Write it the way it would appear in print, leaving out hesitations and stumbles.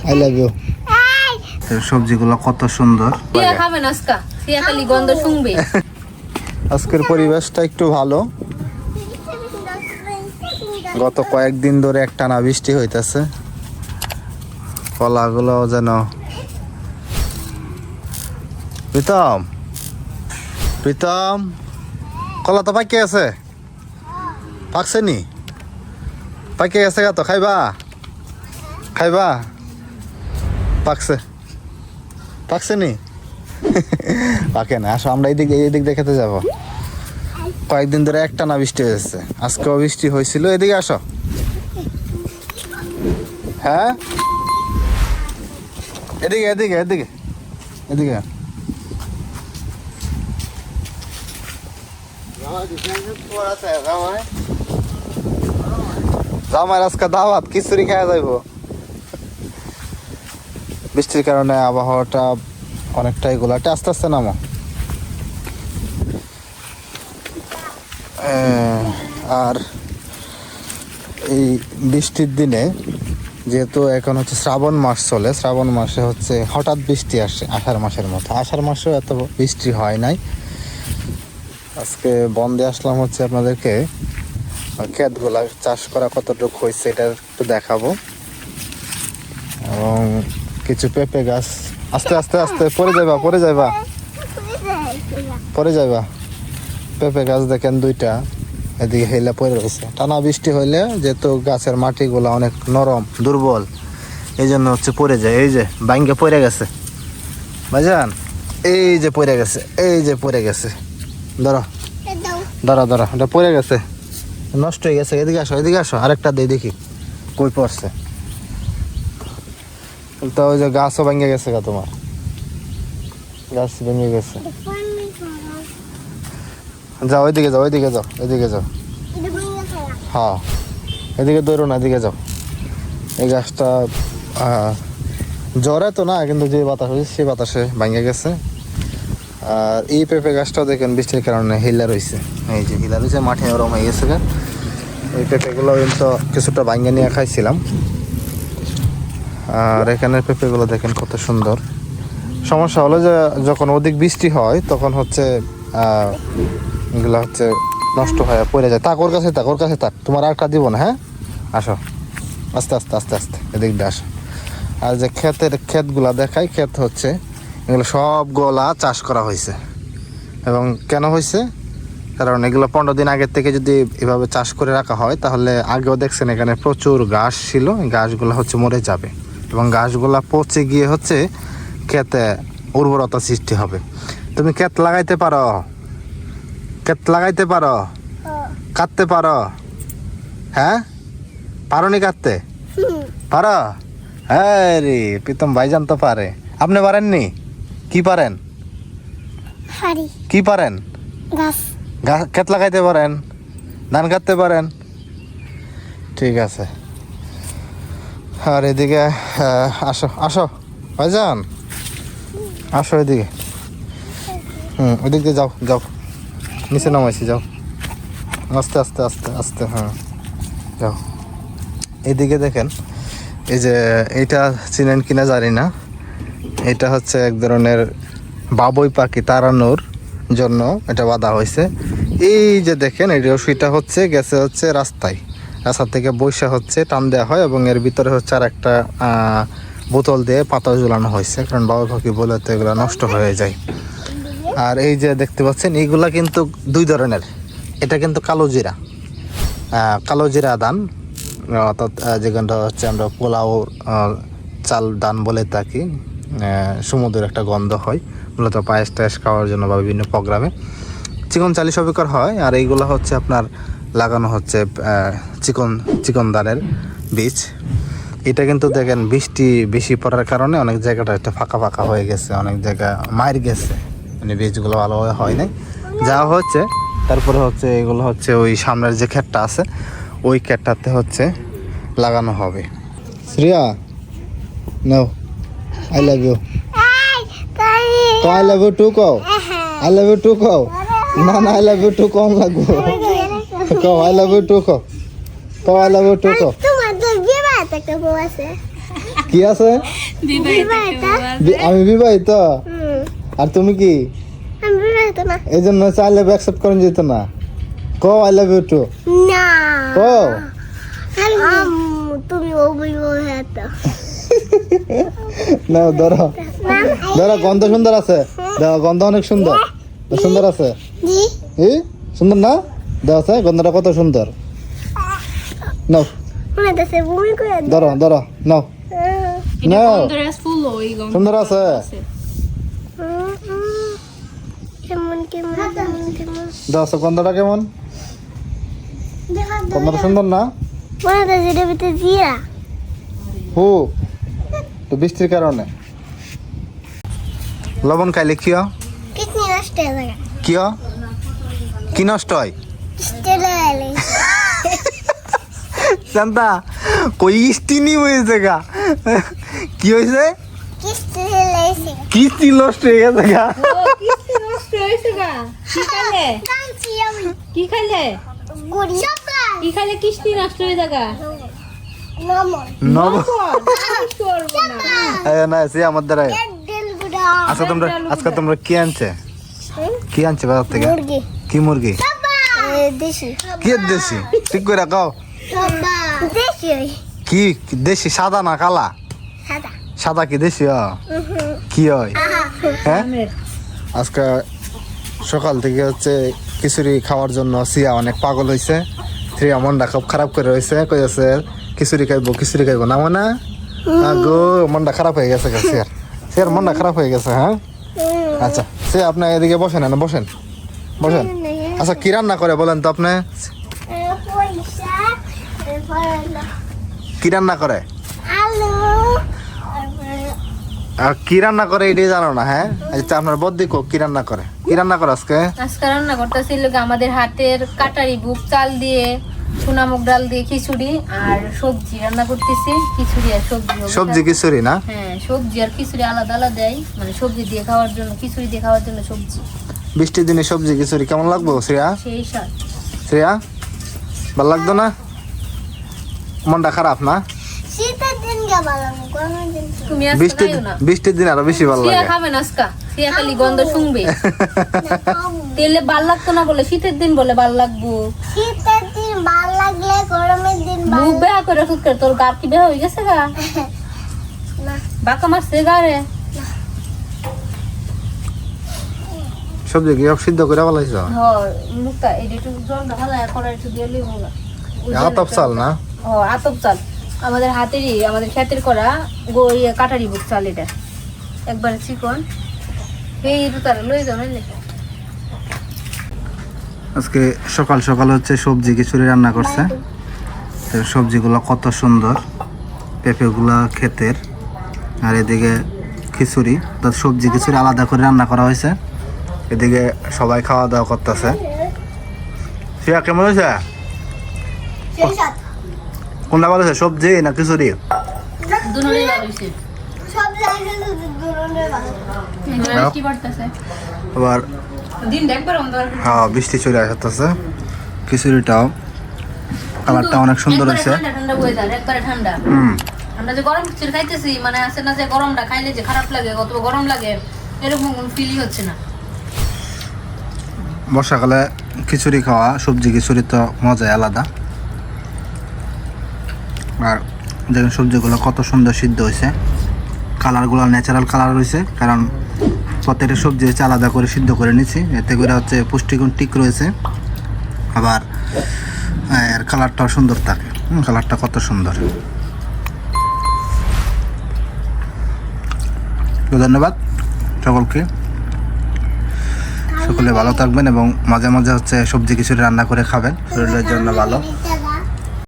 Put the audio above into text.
I love you. সবজিগুলো কত সুন্দর। আজকের পরিবেশটা একটু ভালো। গত কয়েকদিন ধরে একটানা বৃষ্টি হইতেছে, কলাগুলো যেন। প্রীতম, প্রীতম, কলা তো পাকে আছে, পাকছে নি? পাকে গেছে গা তো, খাইবা? খাইবা? পাকছে, পাকছে নি? পাকে না। আসো আমরা এইদিক দেখাতে যাবো। কয়েকদিন ধরে একটানা বৃষ্টি হয়েছে, আজকেও বৃষ্টি হয়েছিল। এদিকে আসো। হ্যাঁ, এদিকে এদিকে এদিকে এদিকে। জামাই আজকে দাওয়াত, খিচুড়ি খাওয়া যাইব। বৃষ্টির কারণে আবহাওয়াটা অনেকটাই গোলাটে। আস্তে আস্তে নামো। আর এই বৃষ্টির দিনে, যেহেতু এখন হচ্ছে শ্রাবণ মাস চলে, শ্রাবণ মাসে হচ্ছে হঠাৎ বৃষ্টি আসে আষাঢ় মাসের মতো। আষাঢ় মাসেও এত বৃষ্টি হয় নাই। আজকে বন্দে আসলাম হচ্ছে আপনাদেরকে ক্ষেতগুলা চাষ করা কতটুকু হয়েছে এটা একটু দেখাবো। এবং কিছু পেঁপে গাছ। আস্তে আস্তে আস্তে পরে যাইবা, পরে যাইবা, পরে যাইবা। পেঁপে গাছ দেখেন দুইটা, এদিকে হেলা পড়ে রয়েছে। টানা বৃষ্টি হইলে যেহেতু গাছের মাটিগুলা অনেক নরম দুর্বল, এই জন্য হচ্ছে পড়ে যায়। এই যে ভাঙ্গে পড়ে গেছে ভাইজান, এই যে পড়ে গেছে, এই যে পড়ে গেছে। ধরো ধরো ধরো, এটা পড়ে গেছে, নষ্ট হয়ে গেছে। এদিকে আসো, এদিকে আসো, আরেকটা দিয়ে দেখি কই পড়ছে। তো ওই যে গাছও ভেঙে গেছে গা, তোমার গাছ ভেঙে গেছে। যাও ওইদিকে যাও, ওইদিকে যাও, এদিকে যাও। হ্যাঁ, এদিকে দৌড়ো না, এদিকে যাও। এই গাছটা জ্বরে তো না, কিন্তু যে বাতাস হয়েছে সেই বাতাসে ভেঙে গেছে। আর এই পেঁপে গাছটাও দেখেন বৃষ্টির কারণে হিলা রয়েছে। এই যে হিলা রয়েছে, মাঠে ওরম হয়ে গেছে। এই পেঁপেগুলো কিন্তু কিছুটা ভাঙ্গে নিয়ে খাইছিলাম। আর এখানের পেঁপেগুলো দেখেন কত সুন্দর। সমস্যা হলো যে যখন অধিক বৃষ্টি হয় তখন হচ্ছে এগুলো হচ্ছে নষ্ট হয়ে পড়ে যায়। তাক ওর কাছে, তাক ওর কাছে, তাক। তোমার আরেকটা দিব না। হ্যাঁ, আসো আস্তে আস্তে আস্তে আস্তে, এদিক দিয়ে আসো। আর যে ক্ষেতগুলা দেখাই, ক্ষেত হচ্ছে এগুলো সবগুলা চাষ করা হয়েছে। এবং কেন হয়েছে? কারণ এগুলো 15 দিন আগের থেকে যদি এভাবে চাষ করে রাখা হয়, তাহলে আগেও দেখছেন এখানে প্রচুর ঘাস ছিল, ঘাসগুলো হচ্ছে মরে যাবে এবং ঘাসগুলা পচে গিয়ে হচ্ছে ক্ষেতে উর্বরতা সৃষ্টি হবে। তুমি ক্ষেত লাগাইতে পারো? ক্ষেত লাগাইতে পারো? কাটতে পারো? হ্যাঁ, পারো নি কাটতে? পারো? হ্যাঁ রে, প্রীতম ভাইজান তো পারে। আপনি পারেননি? কি পারেন? কি পারেন? ক্ষেত লাগাইতে পারেন, ধান কাটতে পারেন। ঠিক আছে। আর এদিকে আসো আসো ভাইজান, আসো এদিকে। ওইদিক দিয়ে যাও, যাও, নিচে নামাইছি, যাও আস্তে আস্তে আস্তে আস্তে। হ্যাঁ, যাও। এদিকে দেখেন, এই যে এইটা চিনেন কিনা জানি না, এটা হচ্ছে এক ধরনের বাবুই পাখি তাড়ানোর জন্য এটা বাঁধা হয়েছে। এই যে দেখেন, এই রশিটা হচ্ছে গেছে হচ্ছে রাস্তায়, রাস্তা থেকে বৈশা হচ্ছে টান দেওয়া হয় এবং এর ভিতরে হচ্ছে আর একটা বোতল দিয়ে পাতা ঝুলানো হয়েছে, কারণ বাবুই পাখি বলে তো এগুলো নষ্ট হয়ে যায়। আর এই যে দেখতে পাচ্ছেন, এইগুলা কিন্তু দুই ধরনের। এটা কিন্তু কালো জিরা, কালো জিরা ধান, অর্থাৎ যেখানটা হচ্ছে আমরা পোলাও চাল ধান বলে থাকি। সমুদ্রের একটা গন্ধ হয়, মূলত পায়েস টায়েস খাওয়ার জন্য বা বিভিন্ন প্রোগ্রামে চিকন চালি সবিকর হয়। আর এইগুলো হচ্ছে আপনার লাগানো হচ্ছে চিকন ধানের বীজ। এটা কিন্তু দেখেন বৃষ্টি বেশি পড়ার কারণে অনেক জায়গাটা একটা ফাঁকা ফাঁকা হয়ে গেছে, অনেক জায়গা মার গেছে, মানে বীজগুলো ভালোভাবে হয় নাই, যা হচ্ছে। তারপরে হচ্ছে এগুলো হচ্ছে ওই সামনের যে ক্ষেতটা আছে, ওই ক্ষেতটাতে হচ্ছে লাগানো হবে। শ্রেয়া, নাও, I love you. I love you too কও, আই লাভ ইউ টু কও। না না, আই লাভ ইউ টু কম লাগবো। কও আই লাভ ইউ টু কও, কও আই লাভ ইউ টু কও। তোমার তো বিয়ে বাড়িতে একটা বউ আছে। কি আছে? আমি বিবাহিত। আর তুমি কি? এই জন্য চাইলে অ্যাকসেপ্ট করেন যেত না। কো আই লাভ ইউ টু। না কো তুমি ও বলবো এটা না ধরো ধরো, গন্ধ সুন্দর আছে, দেখো গন্ধ অনেক সুন্দর সুন্দর আছে। জি এই সুন্দর না? দেখো আছে গন্ধটা কত সুন্দর। নাও মনে দেশে ভূমি করে ধরো ধরো নাও নাও, সুন্দর আছে। কেমন কেমন কেমন কেমন দেখো আছে গন্ধটা কেমন, গন্ধটা সুন্দর না? মনে দেশে দেবিতে জিরা হু তো বৃষ্টির কারণে লবণ খাইলে কি হয়? কিডনি নষ্ট হয়ে যায় কি হয়? কি নষ্ট হয়? চলে এলে শান্তা কই স্টিনি হয়েছে গা, কি হয়েছে? কিস্তি হেলেছে কিস্তি নষ্ট হয়ে গেছে গা। কাঁচি আমি কি খাইলে গুড়ি সবা কি খাইলে কিস্তি নষ্ট হয়ে যাগা নমন নব করবো না না সে আমার দ্বারা। দেল গুড়া আজকে তোমরা কি আনছে? কি আনছে বাজার থেকে? মুরগি কি মুরগি? দেশি কি দেশি? ঠিক করে কাও। সবা দেশি কি দেশি সাদা না কালা? সাদা সাদা কি দেশি? কি হয়? হ্যাঁ আজকে সকাল থেকে হচ্ছে খিচুড়ি খাওয়ার জন্য সিয়া অনেক পাগল হয়েছে। সিয়া মনটা খুব খারাপ করে রয়েছে, কইছে খিচুড়ি খাইবো না মানে গো মনটা খারাপ হয়ে গেছে সিয়ার, সিয়ার মনটা খারাপ হয়ে গেছে। হ্যাঁ আচ্ছা সে আপনি এদিকে বসেন, না বসেন বসেন। আচ্ছা কি রান্না করে বলেন তো আপনি? পয়সা কি রান্না করে? আলু আর কি রান্না করে এটাই জানো না? হ্যাঁ আচ্ছা আপনার বদ্দি কো কি রান্না করে? কি রান্না করে আজকে? আজকে রান্না করতেছিল আমাদের হাতের কাটারি বুক চাল দিয়ে সোনামুগ ডাল দিয়ে খিচুড়ি আর সবজি রান্না করতেছি। খিচুড়ি আর সবজি হবে। সবজি খিচুড়ি না? হ্যাঁ সবজি আর খিচুড়ি আলাদা আলাদা দেয়, মানে সবজি দিয়ে খাওয়ার জন্য খিচুড়ি দিয়ে খাওয়ার জন্য সবজি। বৃষ্টির দিনে সবজি খিচুড়ি কেমন লাগবো শ্রেয়া? সেই স্বাদ। শ্রেয়া ভালো লাগতো না? মনটা খারাপ না? শীতের দিন গেলাম গরমের দিন তুমি আজকে বৃষ্টির খাইও না। বৃষ্টির দিন আরো বেশি ভালো সিয়া লাগে। খাবে না আজকে, সিয়া খালি গন্ধ শুনবে। তেলে ভাল লাগতো না বলে শীতের দিন বলে ভাল লাগবো। শীতের দিন ভালো লাগলে গরমের দিন মুখ ভালো বেহা করে ফুটকে তোর গা কি বেহা হয়ে গেছে গা? না বাঁকা মারছে গা রে। সবজি কি সব সিদ্ধ করে বলাইছ? মুখটা এই একটু জল ঢালা করা একটু দিয়ে লিবো না। আতপ চাল না? আতপ চাল আমাদের হাতেরই, আমাদের ক্ষেতের করা কাটারি বুক চাল। এটা একবারে চিকন। এই তারা লই যাও নাইলে। আজকে সকাল সকাল হচ্ছে সবজি খিচুড়ি রান্না করছে। তো সবজিগুলো কত সুন্দর, পেঁপেগুলো ক্ষেতের, আর এদিকে খিচুড়ি। তো সবজি খিচুড়ি আলাদা করে রান্না করা হয়েছে। এদিকে সবাই খাওয়া দাওয়া করতেছে। সিয়া কেমন হয়েছে? সেই সাথে কোনটা ভালো হয়েছে, সবজি না খিচুড়ি? দুনোরই ভালো হইছে। সব জায়গায় দুরনের ভালো এগুলো কি করতেছে? আবার দিন দেখবার অন্ধকার। হ্যাঁ বৃষ্টি চলে আসতেছে। খিচুড়িটাও কালারটা অনেক সুন্দর হয়েছে। ঠান্ডা ঠান্ডা ওয়েদার, একবারে ঠান্ডা। আমরা যে গরম খিচুড়ি খাইতেছি, মানে আছে না যে গরমটা খাইলে যে খারাপ লাগে, কত গরম লাগে, এরকম কোনো ফিলই হচ্ছে না। বর্ষাকালে খিচুড়ি খাওয়া, সবজি খিচুড়ি তো মজাই আলাদা। আর দেখেন সবজিগুলো কত সুন্দর সিদ্ধ হয়েছে, কালারগুলো ন্যাচারাল কালার হয়েছে, কারণ প্রত্যেকটা সবজি হচ্ছে আলাদা করে সিদ্ধ করে নিচ্ছি। এতে করে হচ্ছে পুষ্টিগুণ ঠিক রয়েছে, আবার এর কালারটাও সুন্দর থাকে। কালারটা কত সুন্দর। তো ধন্যবাদ সকলকে, সকলে ভালো থাকবেন এবং মাঝে মাঝে হচ্ছে সবজি খিচুড়ি রান্না করে খাবেন, শরীরের জন্য ভালো।